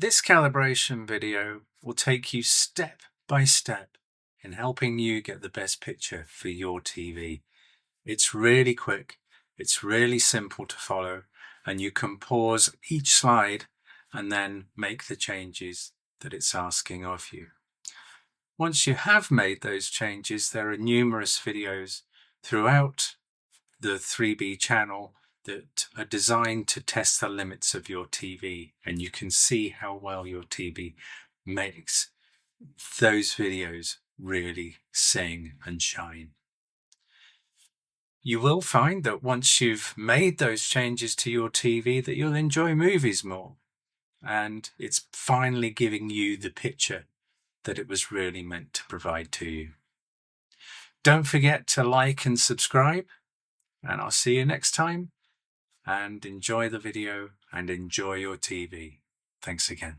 This calibration video will take you step by step in helping you get the best picture for your TV. It's really quick, it's really simple to follow, and you can pause each slide and then make the changes that it's asking of you. Once you have made those changes, there are numerous videos throughout the 3B channel that are designed to test the limits of your TV, and you can see how well your TV makes those videos really sing and shine. You will find that once you've made those changes to your TV that you'll enjoy movies more, and it's finally giving you the picture that it was really meant to provide to you. Don't forget to like and subscribe, and I'll see you next time. And enjoy the video and enjoy your TV. Thanks again.